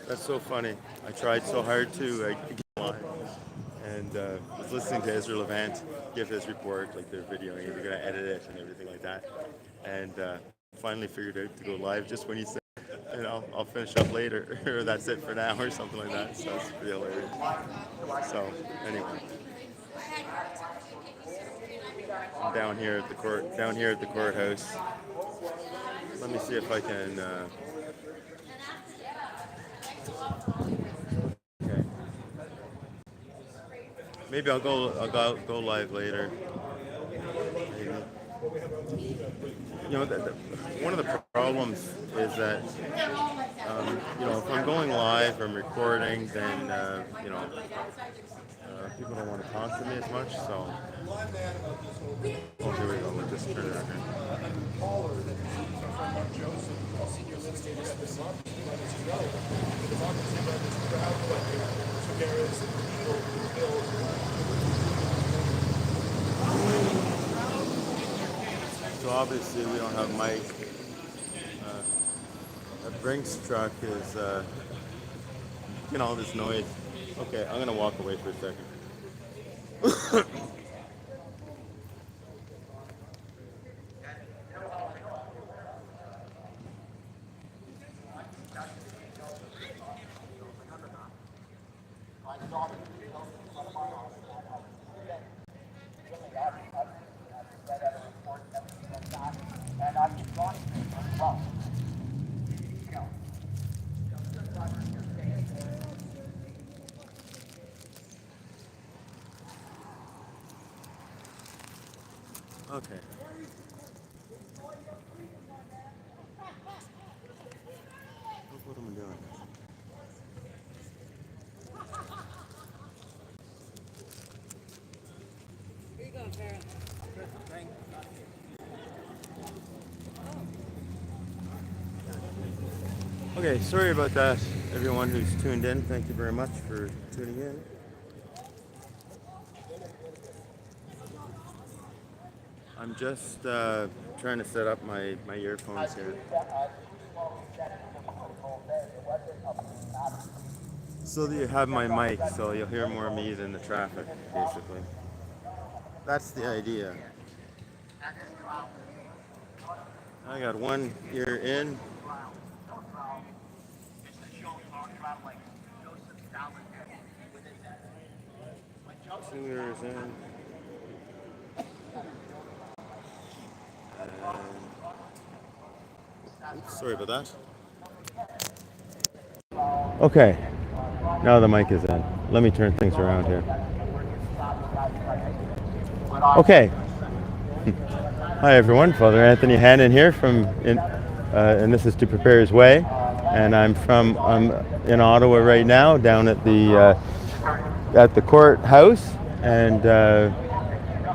That's so funny. I tried so hard to get live, and was listening to Ezra Levant give his report, like they're videoing it, they're going to edit it and everything like that, and finally figured out to go live just when he said, and I'll finish up later, or that's it for now, or something like that. So it's pretty hilarious. So anyway, I'm down here at the courthouse. Let me see if I can. Okay. Maybe I'll go live later. Maybe. You know, one of the problems is that you know, if I'm going live, I'm recording, then you know, people don't want to talk to me as much. So, oh, here we go. Let's just turn it on here. So obviously we don't have mic. A Brinks truck is making all this noise. Okay, I'm gonna walk away for a second. Okay. What am I doing? Where you going, Farrah? Okay, sorry about that, everyone who's tuned in. Thank you very much for tuning in. I'm just trying to set up my earphones here. So that you have my mic, so you'll hear more of me than the traffic, basically. That's the idea. I got one ear in. Two ears in. Oops, sorry about that. Okay, now the mic is in. Let me turn things around here. Okay. Hi everyone, Father Anthony Hannon here and this is To Prepare His Way, and I'm in Ottawa right now, down at the courthouse, and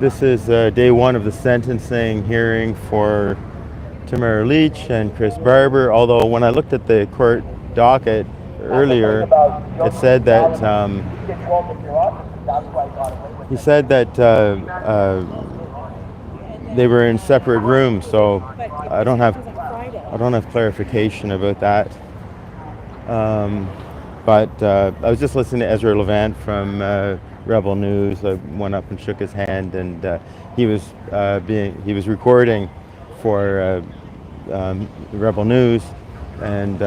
this is day one of the sentencing hearing for Tamara Leach and Chris Barber. Although when I looked at the court docket earlier, it said that he said that they were in separate rooms, so I don't have clarification about that. But I was just listening to Ezra Levant from Rebel News. I went up and shook his hand, and he was recording for Rebel News, and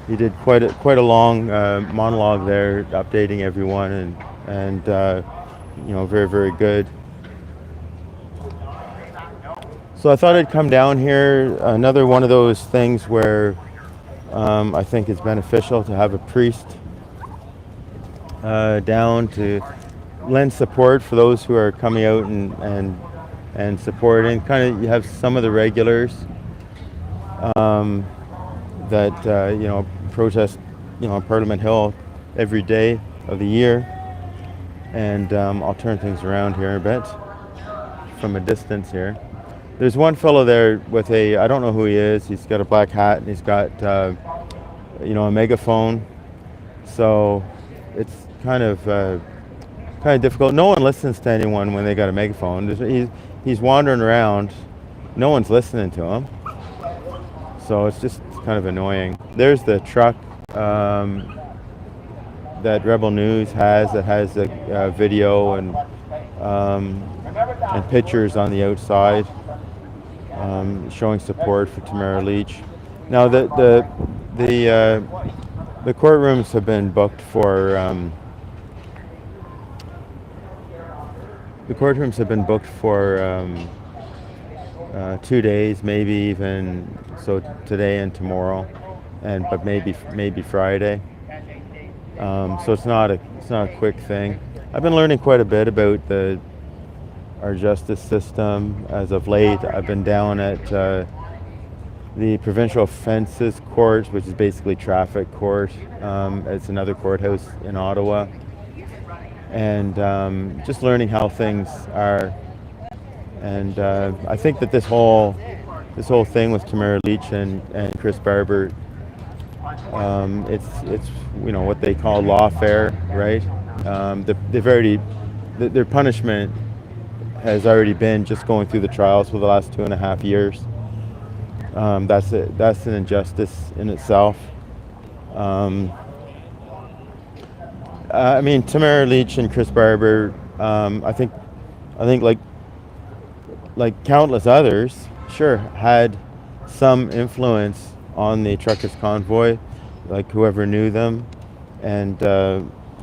he did quite a long monologue there, updating everyone, and you know, very, very good. So I thought I'd come down here. Another one of those things where I think it's beneficial to have a priest down to lend support for those who are coming out and supporting. Kind of, you have some of the regulars that you know, protest, you know, on Parliament Hill every day of the year. And I'll turn things around here a bit from a distance here. There's one fellow there with I don't know who he is. He's got a black hat and he's got you know, a megaphone. So it's kind of kind of difficult. No one listens to anyone when they got a megaphone. He's wandering around. No one's listening to him. So it's just kind of annoying. There's the truck that Rebel News has that has a video and pictures on the outside showing support for Tamara Leach. Now the courtrooms have been booked for 2 days, maybe even so today and tomorrow, but maybe Friday. So it's not a quick thing. I've been learning quite a bit about our justice system as of late. I've been down at the Provincial Offences Court, which is basically traffic court. It's another courthouse in Ottawa, and just learning how things are. And I think that this whole thing with Tamara Leach and Chris Barber, it's what they call lawfare, right? Their punishment has already been just going through the trials for the last 2.5 years. That's an injustice in itself. I mean, Tamara Leach and Chris Barber, I think like countless others, sure, had some influence on the truckers' convoy, like whoever knew them and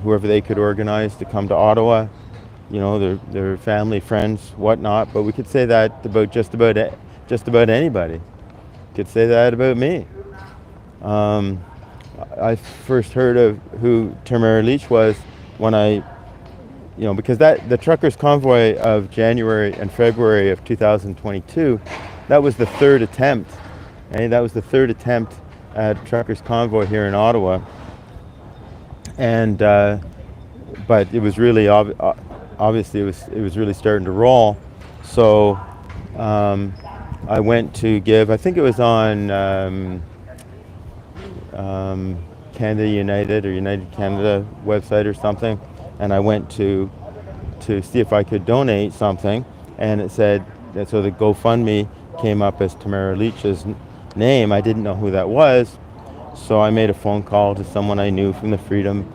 whoever they could organize to come to Ottawa, their family, friends, whatnot. But we could say that about just about anybody. Could say that about me. I first heard of who Tamara Leach was when because the truckers' convoy of January and February of 2022, that was the third attempt. That was the third attempt at truckers' convoy here in Ottawa. And but it was really obviously it was really starting to roll. So I went to give. I think it was on Canada United or United Canada website or something. And I went to see if I could donate something, and it said that, so the GoFundMe came up as Tamara Leach's name. I didn't know who that was, so I made a phone call to someone I knew from the Freedom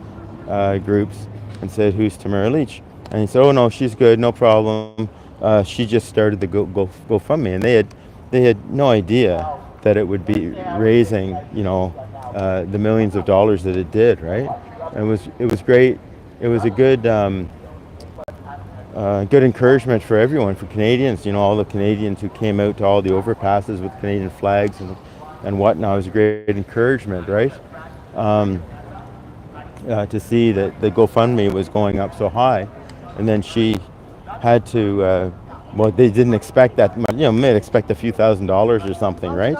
groups and said, "Who's Tamara Leach?" And he said, "Oh no, she's good, no problem. She just started the GoFundMe," and they had no idea that it would be raising the millions of dollars that it did, right? And it was great. It was a good encouragement for everyone, for Canadians. All the Canadians who came out to all the overpasses with Canadian flags and whatnot. It was a great encouragement, right? To see that the GoFundMe was going up so high, and then she had to. They didn't expect that much. May expect a few $1,000s or something, right,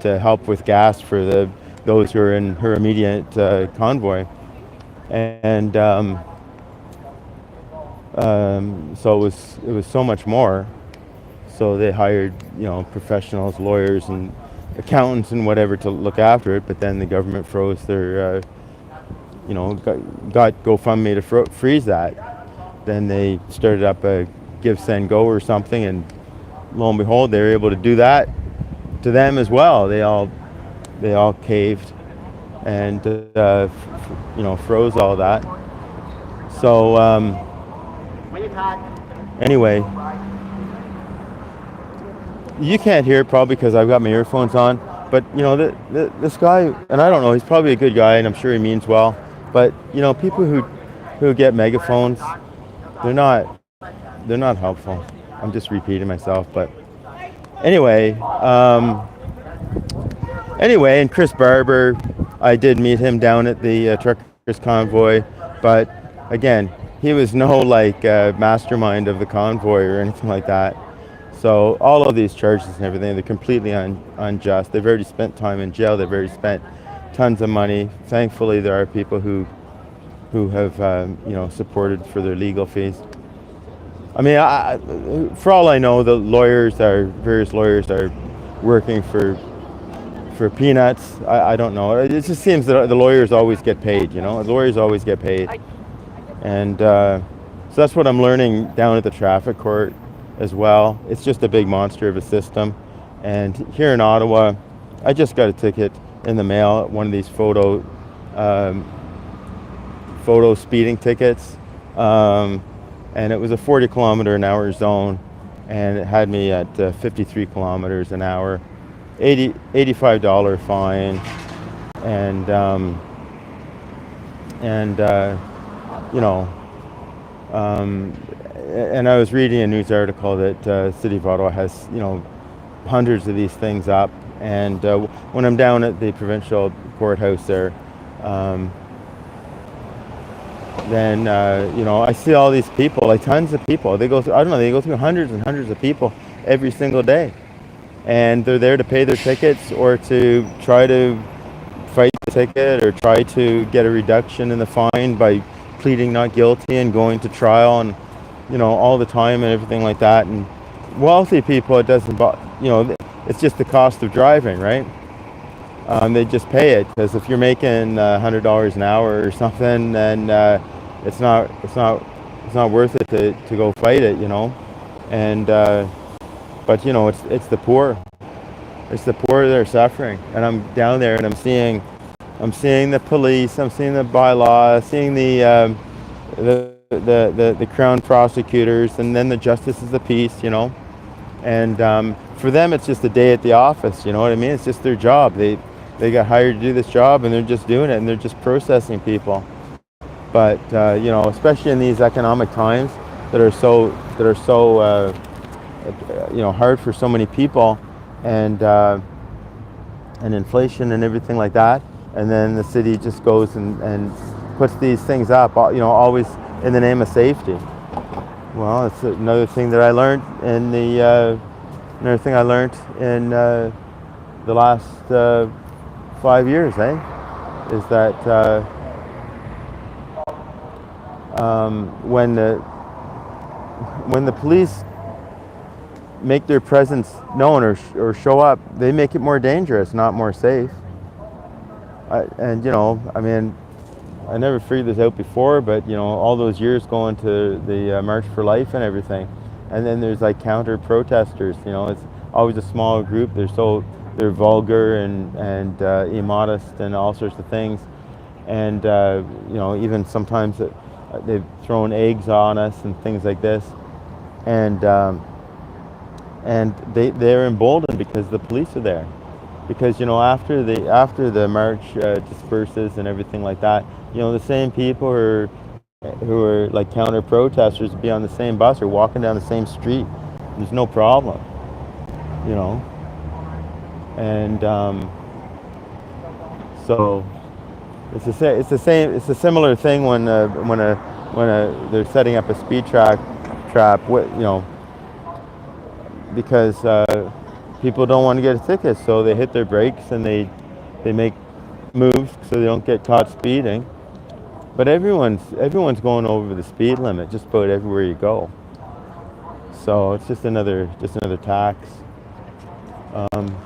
to help with gas for those who are in her immediate convoy. And so it was so much more. So they hired professionals, lawyers, and accountants and whatever to look after it. But then the government froze their got GoFundMe to freeze that. Then they started up a Give, Send, Go or something, and lo and behold, they were able to do that to them as well. They all caved and froze all that. So anyway, you can't hear it probably because I've got my earphones on. But this guy, and I don't know, he's probably a good guy, and I'm sure he means well. But people who get megaphones, they're not helpful. I'm just repeating myself, but anyway. And Chris Barber, I did meet him down at the truckers convoy, but again, he was no mastermind of the convoy or anything like that. So all of these charges and everything, they're completely unjust. They've already spent time in jail. They've already spent tons of money. Thankfully, there are people who have supported for their legal fees. I mean, for all I know, various lawyers are working for peanuts. I don't know. It just seems that the lawyers always get paid. The lawyers always get paid, and So that's what I'm learning down at the traffic court as well. It's just a big monster of a system. And here in Ottawa, I just got a ticket in the mail, one of these photo speeding tickets. And it was a 40 kilometer an hour zone, and it had me at 53 kilometers an hour, $85 fine, and you know, and I was reading a news article that City of Ottawa has, you know, hundreds of these things up, and when I'm down at the provincial courthouse there, then you know, I see all these people, like tons of people. They go through, I don't know, they go through hundreds and hundreds of people every single day, and they're there to pay their tickets or to try to fight the ticket or try to get a reduction in the fine by pleading not guilty and going to trial, and you know, all the time and everything like that. And wealthy people, it doesn't, you know, it's just the cost of driving, right? They just pay it, because if you're making $100 an hour or something, then it's not worth it to go fight it, you know. And but you know, it's the poor. It's the poor that are suffering. And I'm down there and I'm seeing the police, I'm seeing the bylaw, seeing the crown prosecutors, and then the justices of the peace, you know. And for them, it's just a day at the office, you know what I mean? It's just their job. They got hired to do this job, and they're just doing it, and they're just processing people. But you know, especially in these economic times that are so you know, hard for so many people, and inflation and everything like that, and then the city just goes and puts these things up, you know, always in the name of safety. Well, it's another thing that I learned in the last 5 years, is that when the police make their presence known or show up, they make it more dangerous, not more safe. And you know, I mean, I never figured this out before, but you know, all those years going to the March for Life and everything, and then there's like counter protesters. You know, it's always a small group. They're vulgar and immodest and all sorts of things, and you know, even sometimes they've thrown eggs on us and things like this, and they're emboldened because the police are there. Because you know, after the march disperses and everything like that, you know, the same people who are like counter protesters be on the same bus or walking down the same street. There's no problem, you know. And so it's a similar thing when they're setting up a speed trap, you know, because people don't want to get a ticket, so they hit their brakes and they make moves so they don't get caught speeding. But everyone's going over the speed limit just about everywhere you go. So it's just another tax.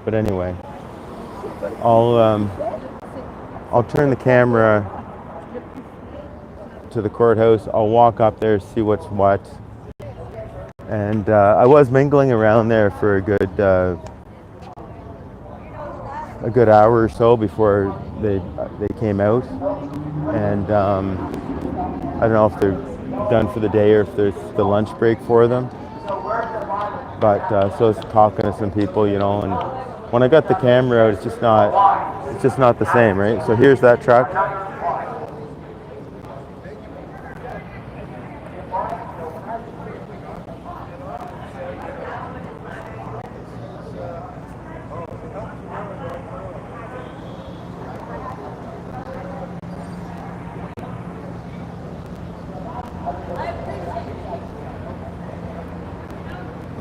But anyway, I'll turn the camera to the courthouse. I'll walk up there, see what's what. And I was mingling around there for a good hour or so before they came out. And I don't know if they're done for the day or if there's the lunch break for them. But so I was talking to some people, you know, and when I got the camera out, it's just not the same, right? So here's that truck.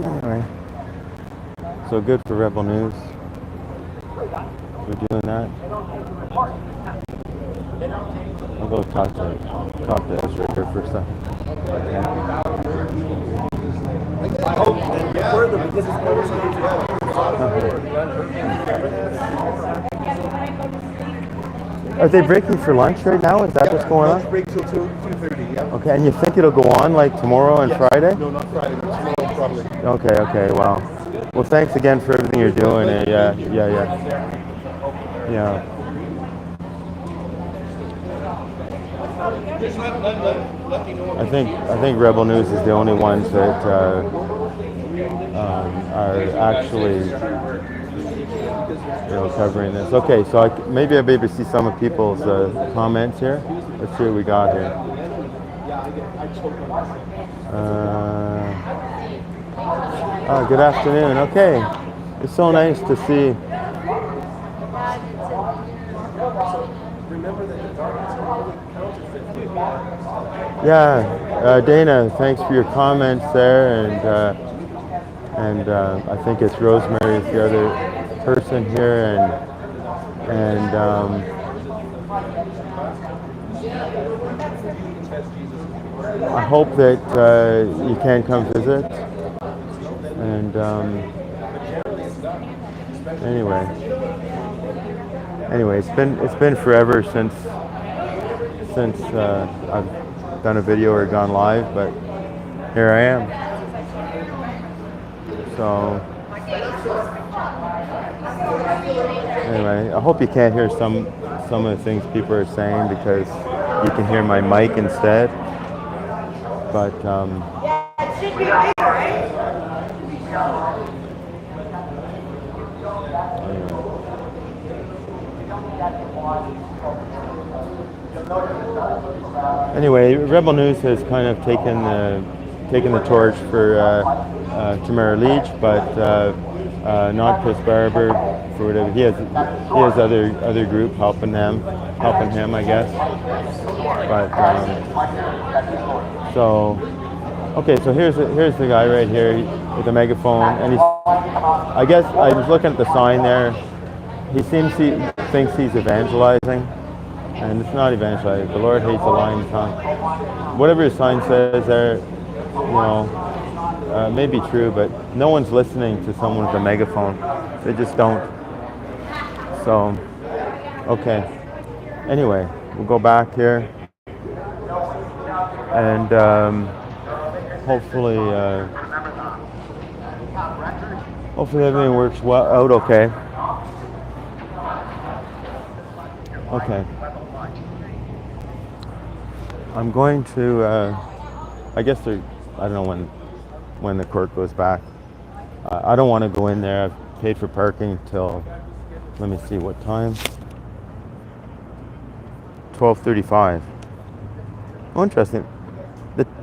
Anyway, so good for Rebel News. We're doing that. I'll go talk to Ezra here for a second. Are they breaking for lunch right now? Is that what's going on? Lunch break till 2:30. Yep. Okay, and you think it'll go on like tomorrow and Friday? No, not Friday, but tomorrow probably. Okay, wow. Well, thanks again for everything you're doing. Yeah. I think Rebel News is the only ones that are actually covering this. Okay, so maybe I'll be able to see some of people's comments here. Let's see what we got here. Good afternoon. Okay, it's so nice to see. Yeah, Dana, thanks for your comments there, and I think it's Rosemary is the other person here, and I hope that you can come visit. And anyway, it's been forever since I've done a video or gone live, but here I am. So anyway, I hope you can't hear some of the things people are saying because you can hear my mic instead. But anyway, Rebel News has kind of taken the torch for Tamara Leach, but not Chris Barber for whatever he has other group helping him, I guess. But so here's the guy right here with the megaphone, and I guess I was looking at the sign there. He thinks he's evangelizing, and it's not evangelizing. The Lord hates a lying tongue. Whatever his sign says there, may be true, but no one's listening to someone with a megaphone. They just don't. So, okay. Anyway, we'll go back here, and hopefully everything works out okay. Okay. I'm going to, I guess I don't know when the court goes back. I don't want to go in there. I've paid for parking till, let me see, what time? 12:35. Oh, interesting.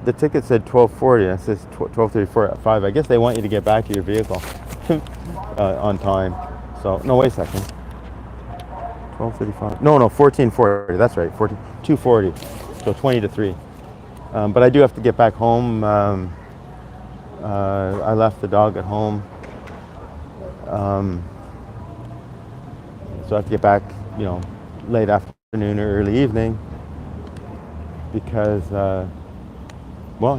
The ticket said 12:40. It says 12:34 I guess they want you to get back to your vehicle on time. So, no, wait a second. 12:35. No, 14:40. That's right. 2:40. So 20 to 3. But I do have to get back home. I left the dog at home. So I have to get back, late afternoon or early evening because,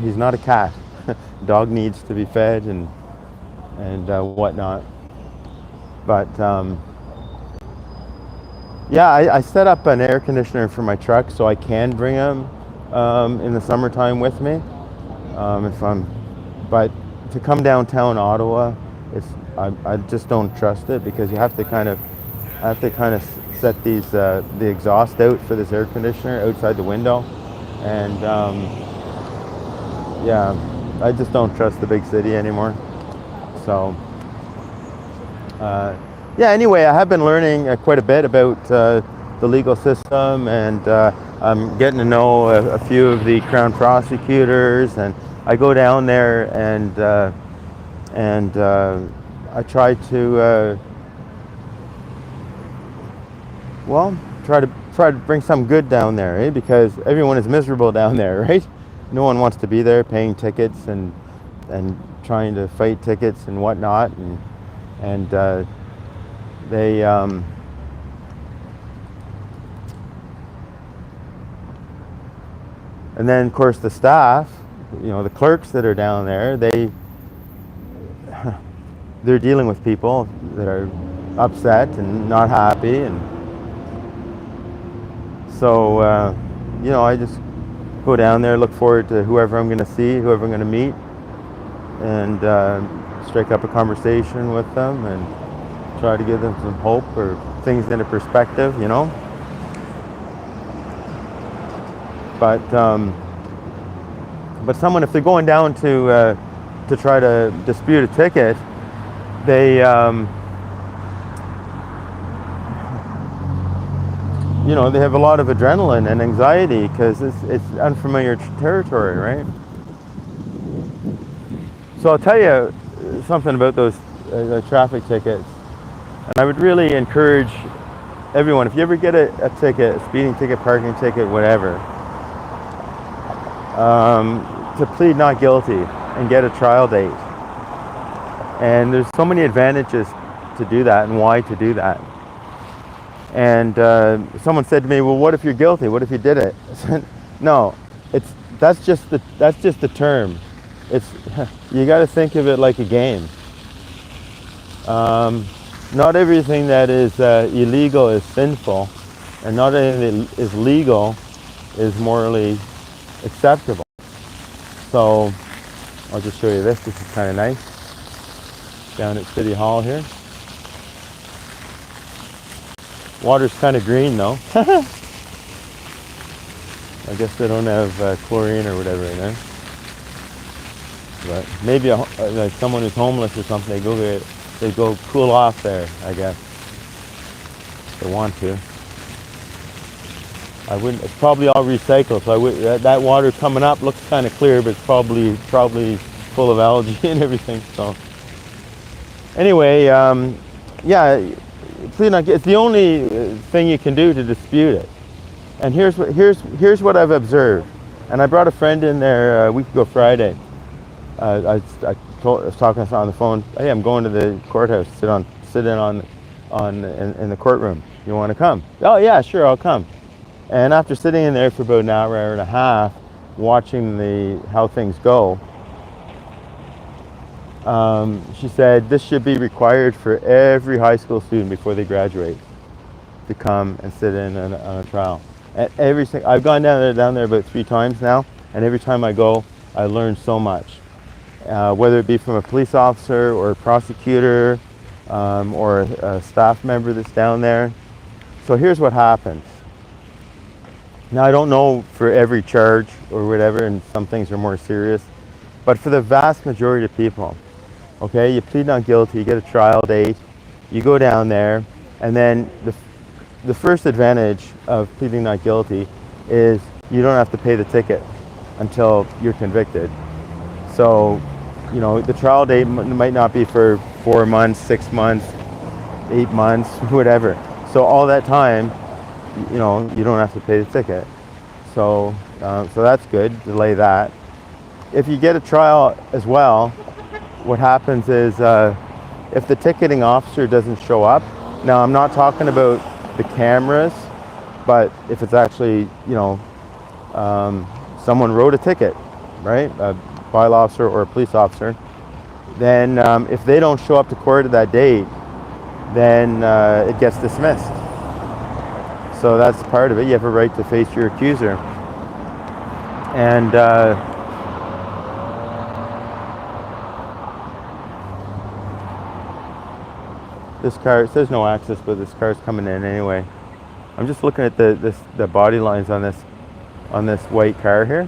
he's not a cat. Dog needs to be fed and whatnot. But I set up an air conditioner for my truck so I can bring him in the summertime with me. But to come downtown Ottawa, I just don't trust it because I have to kind of set the exhaust out for this air conditioner outside the window, and I just don't trust the big city anymore. So anyway, I have been learning quite a bit about the legal system, and I'm getting to know a few of the Crown prosecutors, and I go down there and I try to try to bring some good down there, eh? Because everyone is miserable down there, right? No one wants to be there paying tickets and trying to fight tickets and whatnot, and they and then of course the staff, the clerks that are down there, they're dealing with people that are upset and not happy, and so I just go down there, look forward to whoever I'm going to see, whoever I'm going to meet, and strike up a conversation with them and try to give them some hope or things into perspective, you know. But someone, if they're going down to try to dispute a ticket, they you know, they have a lot of adrenaline and anxiety because it's unfamiliar territory, right? So I'll tell you something about those traffic tickets, and I would really encourage everyone, if you ever get a ticket, a speeding ticket, parking ticket, whatever, to plead not guilty and get a trial date. And there's so many advantages to do that and why to do that. And someone said to me, well, what if you're guilty? What if you did it? I said, no, that's just the term. You got to think of it like a game. Not everything that is illegal is sinful, and not everything that is legal is morally acceptable. So I'll just show you this. This is kind of nice. Down at City Hall here. Water's kind of green though. I guess they don't have chlorine or whatever in there. But maybe like someone who's homeless or something, they go cool off there, I guess. If they want to. I wouldn't. It's probably all recycled, so that water coming up looks kind of clear, but it's probably full of algae and everything. So anyway, yeah, it's the only thing you can do to dispute it. And here's what I've observed. And I brought a friend in there a week ago Friday. I was talking on the phone. Hey, I'm going to the courthouse. Sit in in the courtroom. You want to come? Oh yeah, sure, I'll come. And after sitting in there for about an hour and a half, watching how things go, she said this should be required for every high school student before they graduate to come and sit in on a trial. And I've gone down there about 3 times now, and every time I go, I learn so much. Whether it be from a police officer or a prosecutor or a staff member that's down there. So here's what happens. Now I don't know for every charge or whatever, and some things are more serious, but for the vast majority of people, okay, you plead not guilty, you get a trial date, you go down there, and then the first advantage of pleading not guilty is you don't have to pay the ticket until you're convicted. So, you know, the trial date might not be for 4 months, 6 months, 8 months, whatever. So all that time, you know, you don't have to pay the ticket. So that's good, delay that. If you get a trial as well, what happens is if the ticketing officer doesn't show up, now I'm not talking about the cameras, but if it's actually, you know, someone wrote a ticket, right? A bylaw officer or a police officer, then if they don't show up to court at that date, then it gets dismissed. So that's part of it. You have a right to face your accuser. And this car, it says no access, but this car's coming in anyway. I'm just looking at the body lines on this white car here.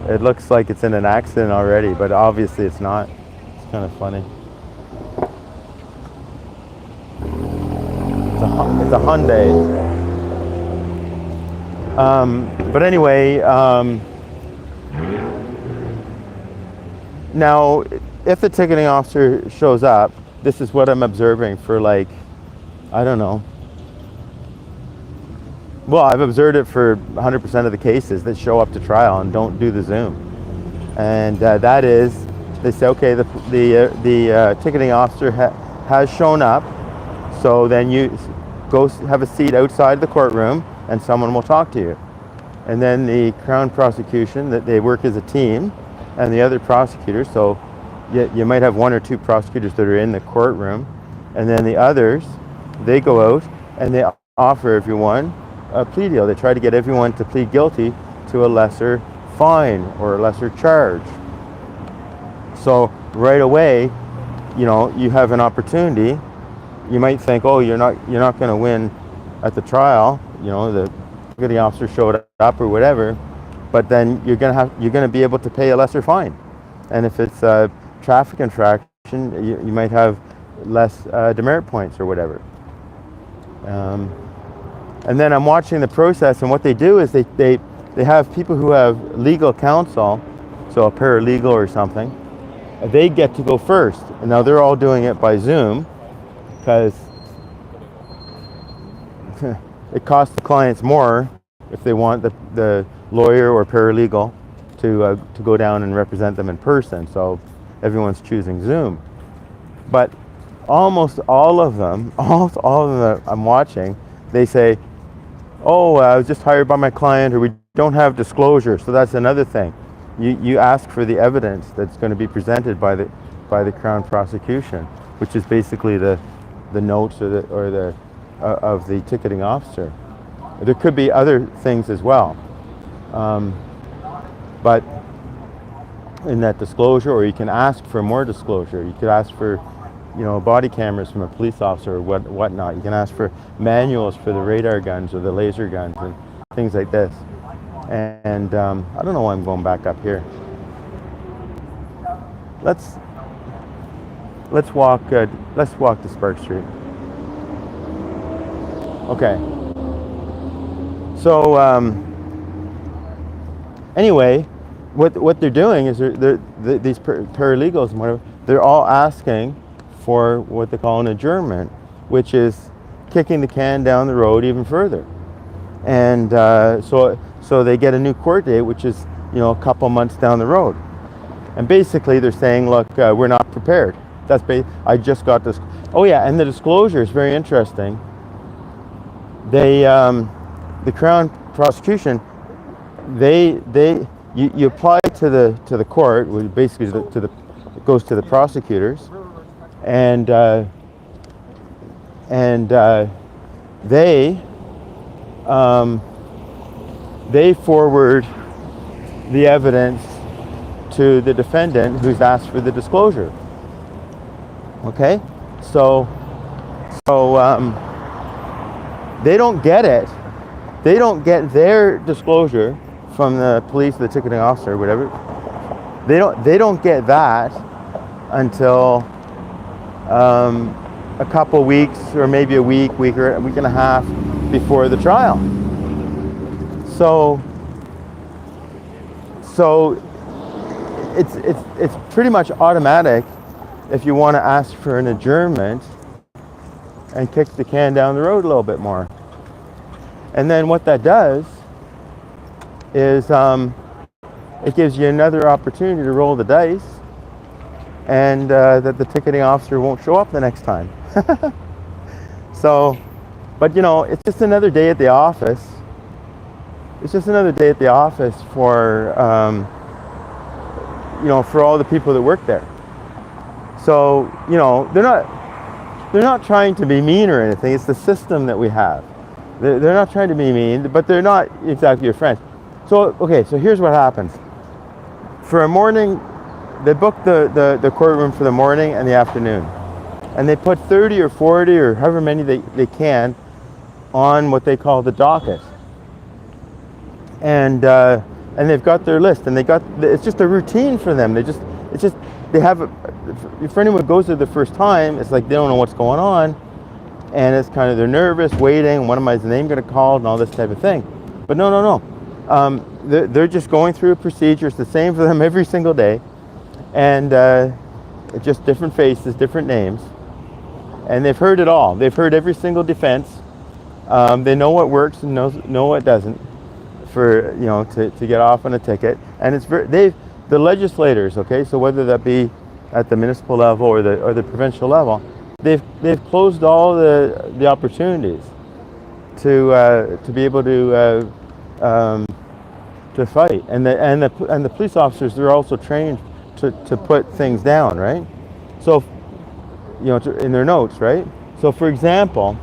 It looks like it's in an accident already, but obviously it's not. It's kind of funny. It's a Hyundai. But anyway, now if the ticketing officer shows up, this is what I'm observing for, like, I don't know. Well, I've observed it for 100% of the cases that show up to trial and don't do the Zoom. And that is, they say, okay, the ticketing officer has shown up, so then you go have a seat outside the courtroom and someone will talk to you. And then the Crown prosecution, that they work as a team, and the other prosecutors, so you might have 1 or 2 prosecutors that are in the courtroom, and then the others, they go out and they offer everyone a plea deal. They try to get everyone to plead guilty to a lesser fine or a lesser charge. So right away, you have an opportunity. You might think, oh, you're not going to win at the trial. The officer showed up or whatever, but then you're going to be able to pay a lesser fine. And if it's a traffic infraction, you might have less demerit points or whatever. And then I'm watching the process, and what they do is they have people who have legal counsel, so a paralegal or something. They get to go first, and now they're all doing it by Zoom because it costs the clients more if they want the lawyer or paralegal to go down and represent them in person. So everyone's choosing Zoom. But almost all of them that I'm watching, they say, oh, I was just hired by my client, or we don't have disclosure. So that's another thing. You ask for the evidence that's going to be presented by the Crown prosecution, which is basically the notes of the ticketing officer. There could be other things as well, but in that disclosure, or you can ask for more disclosure. You could ask for, body cameras from a police officer or whatnot. You can ask for manuals for the radar guns or the laser guns and things like this. And I don't know why I'm going back up here. Let's walk to Spark Street. Okay. So anyway, what they're doing is these paralegals and whatever, they're all asking for what they call an adjournment, which is kicking the can down the road even further. And so they get a new court date, which is a couple months down the road. And basically they're saying, look, we're not prepared. I just got this. Oh yeah, and the disclosure is very interesting. They the Crown prosecution, you apply to the court, which basically it goes to the prosecutors, and they forward the evidence to the defendant who's asked for the disclosure. Okay, so they don't get it. They don't get their disclosure from the police, the ticketing officer, whatever. They don't get that until a couple weeks, or maybe a week or a week and a half before the trial. So it's pretty much automatic if you want to ask for an adjournment and kick the can down the road a little bit more. And then what that does is it gives you another opportunity to roll the dice, and that the ticketing officer won't show up the next time. So, but it's just another day at the office. It's just another day at the office for for all the people that work there. So they're not trying to be mean or anything. It's the system that we have. They're not trying to be mean, but they're not exactly your friends. So okay, so here's what happens. For a morning, they book the courtroom for the morning and the afternoon, and they put 30 or 40 or however many they can on what they call the docket. And they've got their list, and it's just a routine for them. They have for anyone who goes there the first time, it's like they don't know what's going on, and it's kind of, they're nervous, waiting, when am I, is the name going to call, and all this type of thing. But no. They're just going through a procedure. It's the same for them every single day, and just different faces, different names, and they've heard it all. They've heard every single defense. They know what works and know what doesn't for to get off on a ticket. And it's the legislators, okay, so whether that be at the municipal level or the provincial level, they've closed all the opportunities to be able to fight, and the police officers, they're also trained to put things down, right? So in their notes, right? So for example,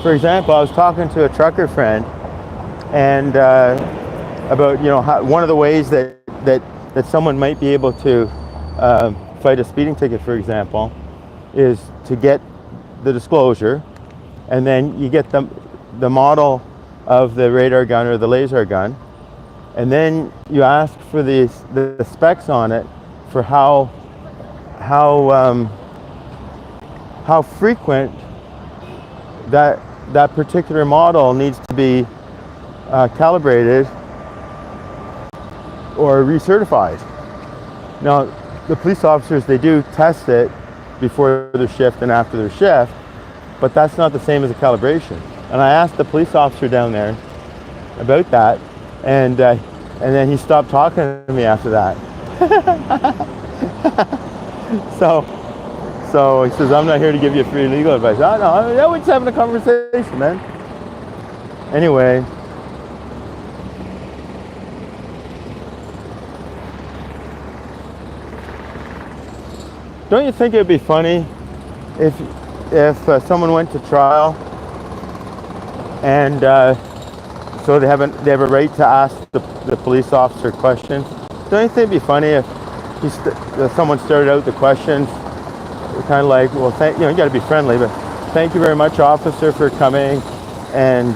for example, I was talking to a trucker friend, and about one of the ways that someone might be able to fight a speeding ticket, for example, is to get the disclosure, and then you get the model of the radar gun or the laser gun, and then you ask for the specs on it for how frequent that particular model needs to be calibrated or recertified. Now, the police officers, they do test it before their shift and after their shift, but that's not the same as a calibration. And I asked the police officer down there about that, and then he stopped talking to me after that. So he says, I'm not here to give you free legal advice. Oh, no, we're just having a conversation, man. Anyway. Don't you think it would be funny if someone went to trial and so they have a right to ask the police officer questions? Don't you think it'd be funny if someone started out the questions kind of like, well, you got to be friendly, but thank you very much, officer, for coming and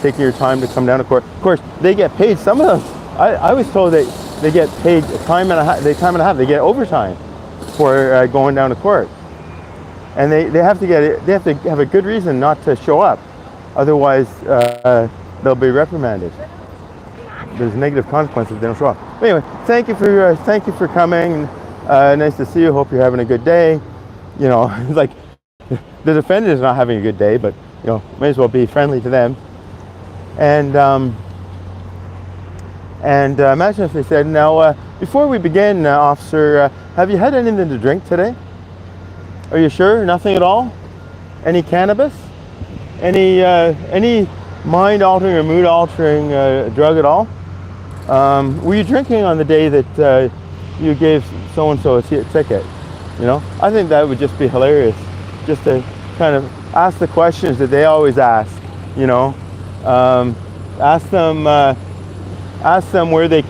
taking your time to come down to court. Of course, they get paid. Some of them, I was told they get paid time and a half. They get overtime for going down to court, and they have to have a good reason not to show up, otherwise they'll be reprimanded. There's negative consequences if they don't show up. But anyway, thank you for coming. Nice to see you. Hope you're having a good day. Like the defendant is not having a good day, but may as well be friendly to them. And imagine if they said, now, before we begin, officer, have you had anything to drink today? Are you sure? Nothing at all? Any cannabis? Any mind-altering or mood-altering drug at all? Were you drinking on the day that you gave so-and-so a ticket? I think that would just be hilarious, just to kind of ask the questions that they always ask. Ask them where they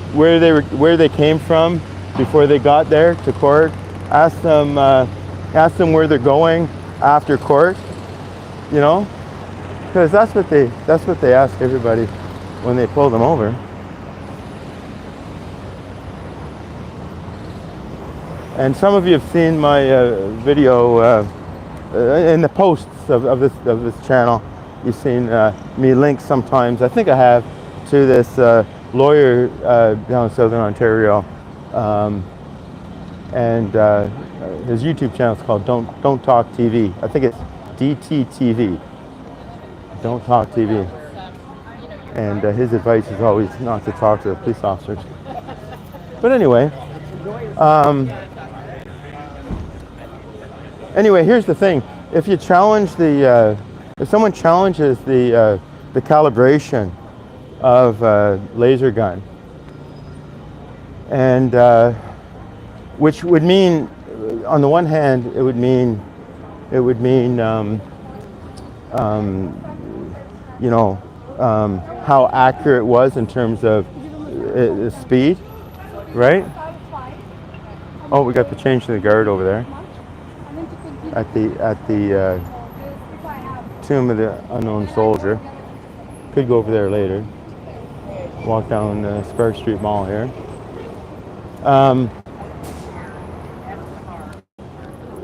came from before they got there to court. Ask them where they're going after court. Because that's what they ask everybody when they pull them over. And some of you have seen my video in the posts of this channel. You've seen me link sometimes. I think I have to this lawyer down in Southern Ontario, and his YouTube channel is called Don't Talk TV. I think it's DTTV. Don't Talk TV. And his advice is always not to talk to the police officers. But anyway. Anyway, here's the thing: if you challenge if someone challenges the calibration of a laser gun, and which would mean, on the one hand, it would mean how accurate it was in terms of speed, right? Oh, we got to change the guard over there. At the Tomb of the Unknown Soldier. Could go over there later. Walk down Spark Street Mall here.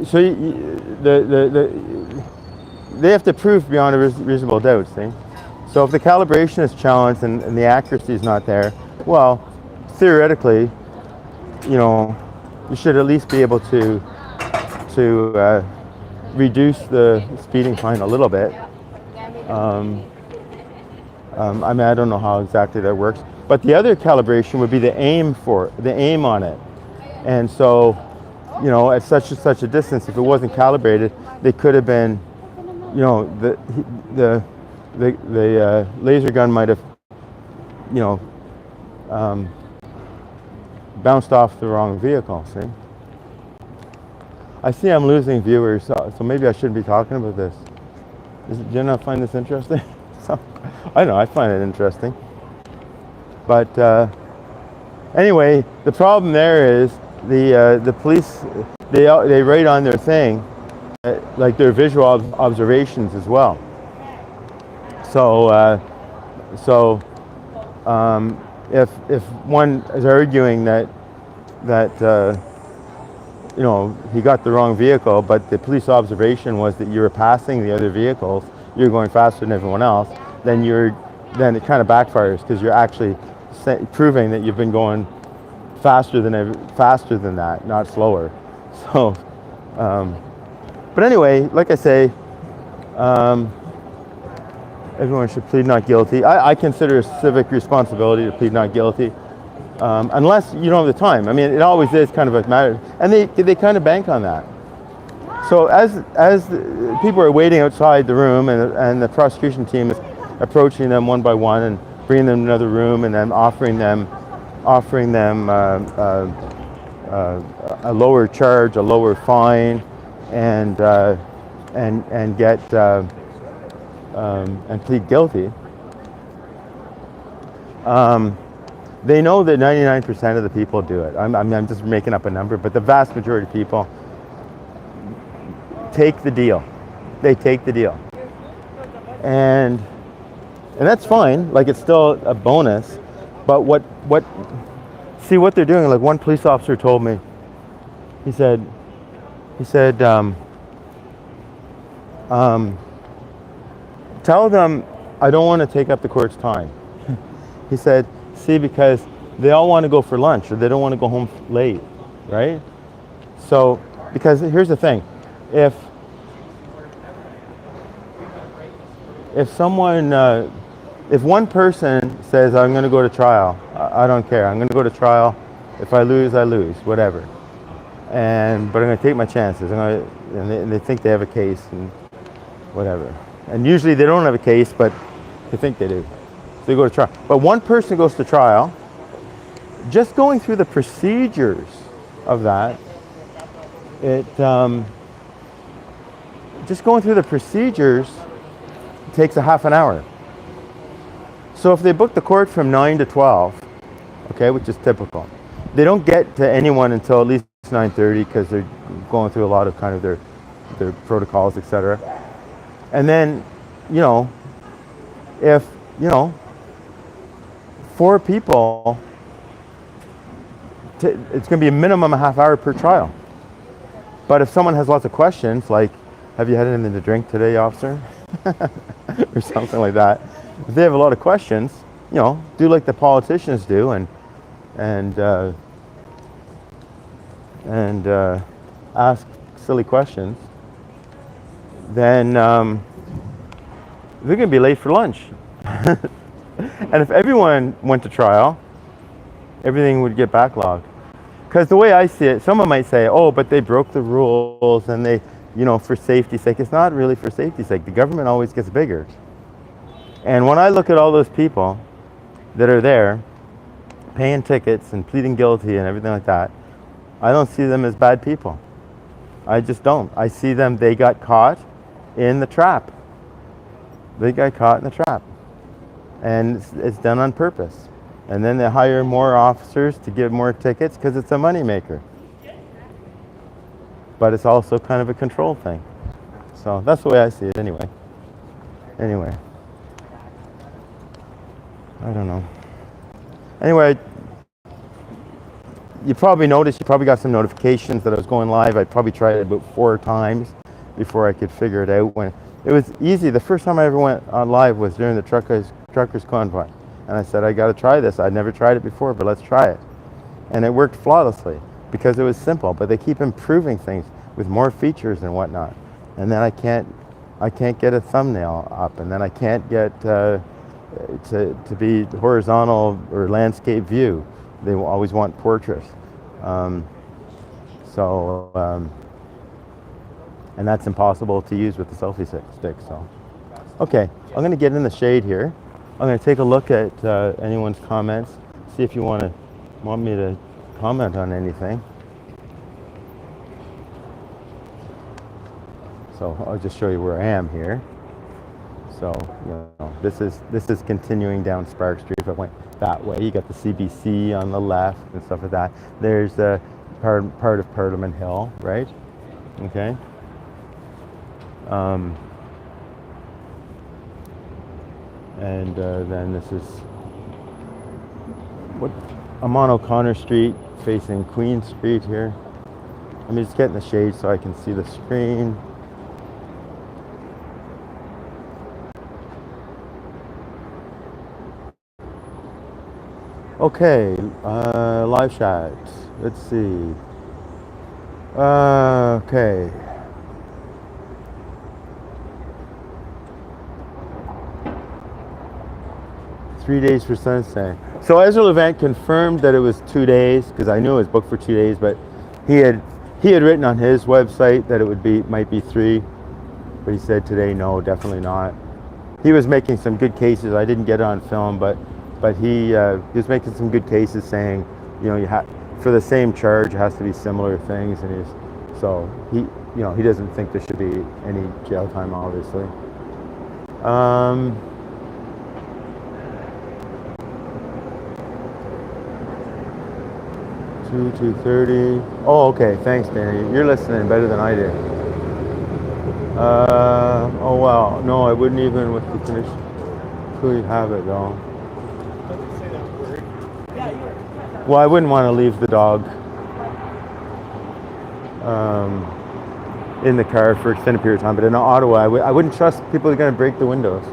So they have to prove beyond a reasonable doubt, see? So if the calibration is challenged and the accuracy is not there, well, theoretically, you should at least be able to reduce the speeding fine a little bit. I don't know how exactly that works, but the other calibration would be the aim on it. And so, at such a distance, if it wasn't calibrated, they could have been, the laser gun might have, bounced off the wrong vehicle. See? I see I'm losing viewers, so maybe I shouldn't be talking about this. Do you not find this interesting? So, I know, I find it interesting. But anyway, the problem there is the police, they write on their thing, like their visual observations as well. So, if one is arguing that you know, he got the wrong vehicle, but the police observation was that you were passing the other vehicles, you're going faster than everyone else, then it kind of backfires because you're actually proving that you've been going faster than that, not slower. So, but anyway, like I say, everyone should plead not guilty. I consider a civic responsibility to plead not guilty. Unless you don't have the time. I mean, it always is kind of a matter, and they kind of bank on that. So as people are waiting outside the room, and the prosecution team is approaching them one by one and bringing them to another room, and then offering them a lower charge, a lower fine, and plead guilty. They know that 99% of the people do it. I'm just making up a number, but the vast majority of people take the deal. They take the deal. And that's fine, like it's still a bonus, but what they're doing, like one police officer told me, he said, tell them I don't want to take up the court's time. He said, see, because they all want to go for lunch or they don't want to go home late, right? So, because here's the thing, if one person says, I'm going to go to trial, I don't care, I'm going to go to trial, if I lose, I lose, whatever. But I'm going to take my chances, and they think they have a case and whatever. And usually they don't have a case, but they think they do. So they go to trial. But one person goes to trial, just going through the procedures of that, just going through the procedures takes a half an hour. So if they book the court from 9 to 12, okay, which is typical, they don't get to anyone until at least 9:30 because they're going through a lot of kind of their protocols, etc. And then, if, 4 people, it's going to be a minimum a half hour per trial. But if someone has lots of questions, like, have you had anything to drink today, officer? Or something like that. If they have a lot of questions, do like the politicians do and ask silly questions, then they're going to be late for lunch. And if everyone went to trial, everything would get backlogged. Because the way I see it, someone might say, oh, but they broke the rules and they, for safety's sake. It's not really for safety's sake. The government always gets bigger. And when I look at all those people that are there paying tickets and pleading guilty and everything like that, I don't see them as bad people. I just don't. I see them, they got caught in the trap. They got caught in the trap. And it's done on purpose. And then they hire more officers to give more tickets because it's a moneymaker. But it's also kind of a control thing. So that's the way I see it anyway. Anyway. I don't know. Anyway, you probably noticed, you probably got some notifications that I was going live. I probably tried it about 4 times before I could figure it out. When it was easy, the first time I ever went on live was during the truckers convoy. And I said, I got to try this. I'd never tried it before, but let's try it. And it worked flawlessly because it was simple, but they keep improving things with more features and whatnot. And then I can't get a thumbnail up, and then I can't get to be horizontal or landscape view. They will always want portrait. And that's impossible to use with the selfie stick. So, okay, I'm going to get in the shade here. I'm going to take a look at anyone's comments, see if you want me to comment on anything. So I'll just show you where I am here. So, this is continuing down Spark Street. If I went that way, you got the CBC on the left and stuff like that. There's the part of Parliament Hill, right? Okay. And then this is I'm on O'Connor Street, facing Queen Street here. Let me just get in the shade so I can see the screen. Okay, live chat. Let's see. Okay. Three days for Sunday. So Ezra Levant confirmed that it was 2 days, because I knew it was booked for 2 days, but he had written on his website that it might be 3, but he said today, no, definitely not. He was making some good cases. I didn't get it on film, but he was making some good cases, saying, for the same charge, it has to be similar things, and he doesn't think there should be any jail time, obviously. 2:30. Oh, okay. Thanks, Danny. You're listening better than I do. Oh wow. No, I wouldn't even with the commission. Could have it though. Well, I wouldn't want to leave the dog in the car for extended period of time. But in Ottawa, I wouldn't trust people are going to break the windows.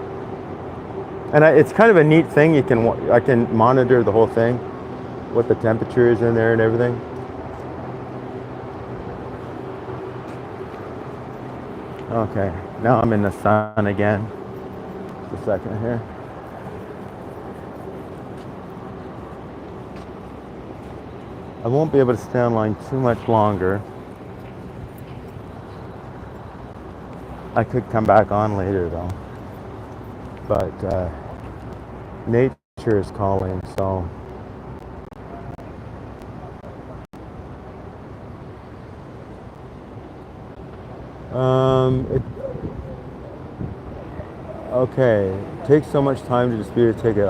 And it's kind of a neat thing. I can monitor the whole thing, what the temperature is in there and everything. Okay, now I'm in the sun again. Just a second here. I won't be able to stay online too much longer. I could come back on later though. But nature is calling, so. Okay, it takes so much time to dispute a ticket.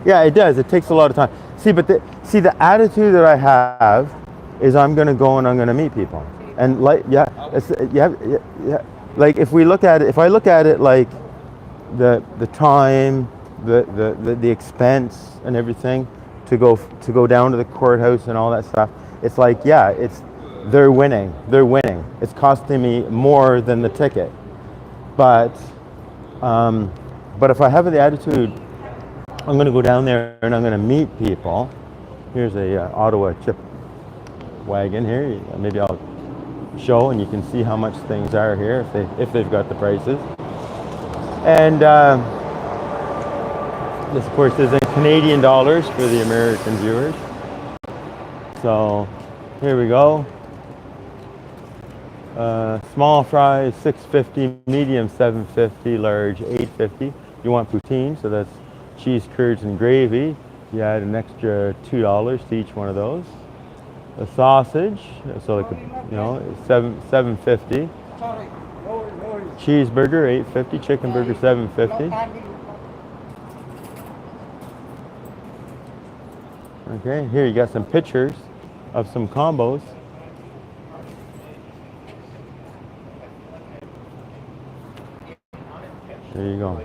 Yeah, it does. It takes a lot of time. See, but the attitude that I have is I'm going to go and I'm going to meet people. And like, like if I look at it like the time, the expense and everything to go down to the courthouse and all that stuff, it's like, yeah, they're winning. It's costing me more than the ticket. But if I have the attitude, I'm going to go down there and I'm going to meet people. Here's a Ottawa chip wagon here. Maybe I'll show and you can see how much things are here if they've got the prices. And this, of course, is in Canadian dollars for the American viewers. So here we go. Small fries $6.50, medium $7.50, large $8.50. You want poutine, so that's cheese curds and gravy. You add an extra $2 to each one of those. A sausage, so like $7.50. Cheeseburger $8.50, chicken burger $7.50. Okay, here you got some pictures of some combos. There you go.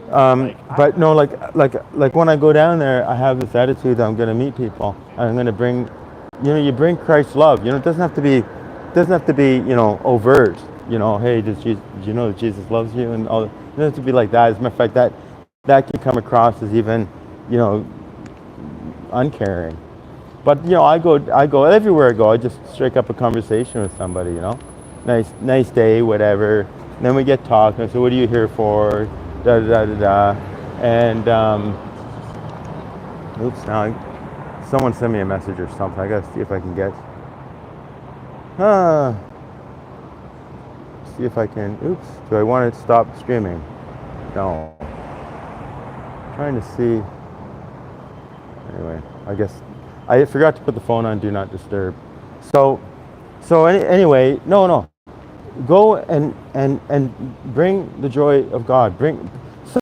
But no, like when I go down there, I have this attitude that I'm going to meet people. I'm going to bring, you bring Christ's love. It doesn't have to be, overt. Hey, did you know that Jesus loves you and all? It doesn't have to be like that. As a matter of fact, that can come across as even, uncaring. But I go everywhere I go. I just strike up a conversation with somebody. Nice day, whatever. And then we get talking. So what are you here for? Da da da da da. And oops, now someone sent me a message or something. I gotta see if I can get. See if I can. Oops. Do I want to stop streaming? No. Trying to see. Anyway, I guess I forgot to put the phone on Do Not Disturb. So anyway, no. go and bring the joy of God.